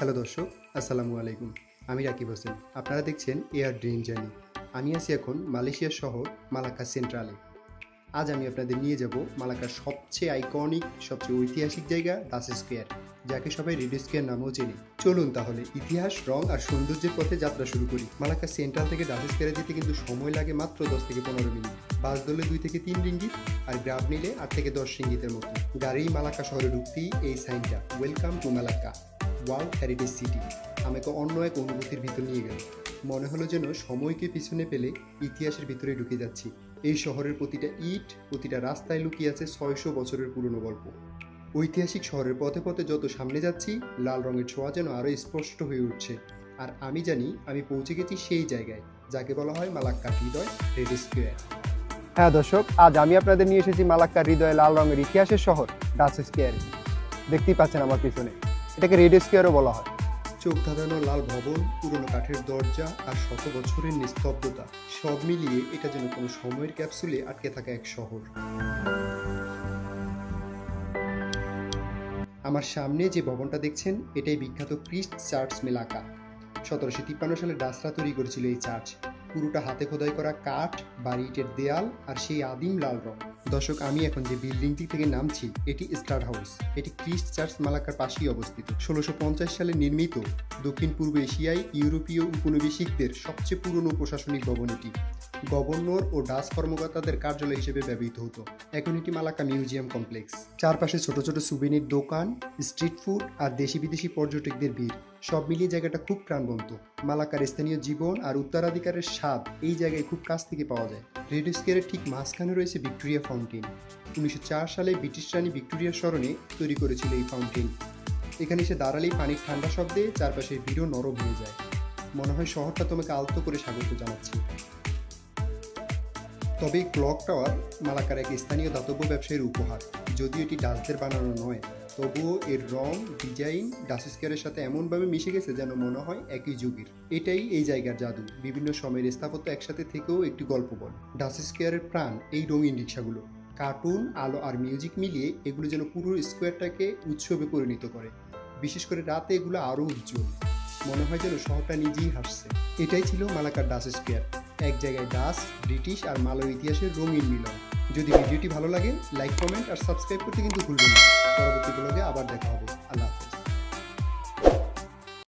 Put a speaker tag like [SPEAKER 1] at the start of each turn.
[SPEAKER 1] Hello দর্শক, আসসালামু আলাইকুম। আমি রাকিব হোসেন। আপনারা দেখছেন এয়ার ড্রিম জার্নি। আমি আছি এখন মালয়েশিয়ার শহর মালাক্কা সেন্ট্রালে। আজ আমি আপনাদের নিয়ে যাব মালাক্কার সবচেয়ে আইকনিক, সবচেয়ে ঐতিহাসিক জায়গা ডাস স্কোয়ার, যাকে সবাই রেড স্কোয়ার নামেও চেনে। চলুন তাহলে ইতিহাস, রং আর সৌন্দর্যের পথে যাত্রা শুরু করি। মালাক্কা সেন্ট্রাল থেকে ডাস স্কোয়ারে যেতে কিন্তু সময় লাগে মাত্র 10 থেকে 15 মিনিট। বাস ধরলে 2 থেকে 3 রিঙ্গিত, আর গ্রাব নিলে 8 থেকে 10 রিঙ্গিতের মতো। গাড়ি মালাক্কা শহরে ঢুকতেই এই সাইনটা, welcome to Malacca, world heritage city, আমাকে অন্য এক অনুভূতির ভিতর নিয়ে গেল। মনে হলো যেন সময়কে পিছনে ফেলে ইতিহাসের ভিতরে ঢুকে যাচ্ছি। এই শহরের প্রতিটা ইট, প্রতিটা রাস্তায় লুকিয়ে আছে 600 বছরের পুরনো গল্প। ঐতিহাসিক শহরের পথে পথে যত সামনে যাচ্ছি, লাল রঙের ছোঁয়া যেন আরও স্পষ্ট হয়ে উঠছে। আর আমি জানি আমি পৌঁছে গেছি সেই জায়গায় যাকে বলা হয় মালাক্কার হৃদয়, রেড স্কোয়ার। হ্যাঁ দর্শক, আজ আমি আপনাদের নিয়ে এসেছি মালাক্কার হৃদয়ে লাল রঙের ইতিহাসের শহর ডাস স্কোয়ার। দেখতেই পাচ্ছেন আমার পিছনে, এটাকে রেড স্কোয়ারও বলা হয়। চোখ ধাঁধানো লাল ভবন, পুরনো কাঠের দরজা আর শত বছরের নিস্তব্ধতা, সব মিলিয়ে এটা যেন কোনো সময়ের ক্যাপসুলে আটকে থাকা এক শহর। আমার সামনে যে ভবনটা দেখছেন, এটাই বিখ্যাত ক্রিস্ট চার্চ মেলাকা। 1753 সালে ডাচরা তৈরি করেছিল এই চার্চ। পুরোটা হাতে খোদাই করা কাঠ, বাড়ি ইটের দেয়াল আর সেই আদিম লাল রং। দর্শক, আমি এখন যে বিল্ডিংটি থেকে নামছি, এটি স্টার হাউস। এটি ক্রিস্ট চার্চ মালাক্কার পাশেই অবস্থিত। 1650 সালে নির্মিত, দক্ষিণ পূর্ব এশিয়ায় ইউরোপীয় উপনিবেশিকদের সবচেয়ে পুরনো প্রশাসনিক ভবন এটি। গভর্নর ও ডাচ কর্মকর্তাদের কার্যালয় হিসেবে ব্যবহৃত হতো। এখন এটি মালাক্কা মিউজিয়াম কমপ্লেক্স। চারপাশে ছোট ছোট সুভেনির দোকান, স্ট্রিট ফুড আর দেশি বিদেশি পর্যটকদের ভিড়, সব মিলিয়ে জায়গাটা খুব প্রাণবন্ত। মালাক্কার স্থানীয় জীবন আর উত্তরাধিকারের স্বাদ এই জায়গায় খুব কাছ থেকে পাওয়া যায়। রেড স্কোয়ারের ঠিক মাঝখানে রয়েছে ভিক্টোরিয়া ফাউন্টেন। 1904 সালে ব্রিটিশ রানী ভিক্টোরিয়ার স্মরণে তৈরি করেছিল এই ফাউন্টেন। এখানে এসে দাঁড়ালেই পানির ঠান্ডা শব্দে চারপাশের ভিড়ও নরম হয়ে যায়। মনে হয় শহরটা তোমাকে আলতো করে স্বাগত জানাচ্ছি। তবে ক্লক টাওয়ার মালাক্কার এক স্থানীয় দাতব্য ব্যবসায়ীর উপহার। যদিও এটি ডাচদের বানানো নয়, তবুও এর রং, ডিজাইন ডাস স্কোয়ারের সাথে এমনভাবে মিশে গেছে যেন মনে হয় একই যুগের। এটাই এই জায়গার জাদু। বিভিন্ন সময়ের স্থাপত্য একসাথে থেকেও একটি গল্প বলে। ডাস স্কোয়ারের প্রাণ এই রঙিন রিক্সাগুলো। কার্টুন, আলো আর মিউজিক মিলিয়ে এগুলো যেন পুরো স্কোয়ারটাকে উৎসবে পরিণত করে। বিশেষ করে রাতে এগুলো আরও উজ্জ্বল, মনে হয় যেন শহরটা নিজেই হাসছে। এটাই ছিল মালাক্কার ডাস স্কোয়ার, এক জায়গায় ডাচ, ব্রিটিশ আর মালয় ইতিহাসের রঙিন মিলন। যদি ভিডিওটি ভালো লাগে, লাইক, কমেন্ট আর সাবস্ক্রাইব করতে কিন্তু ভুলবেন না। পরবর্তী ব্লগে আবার দেখা হবে। আল্লাহ হাফেজ।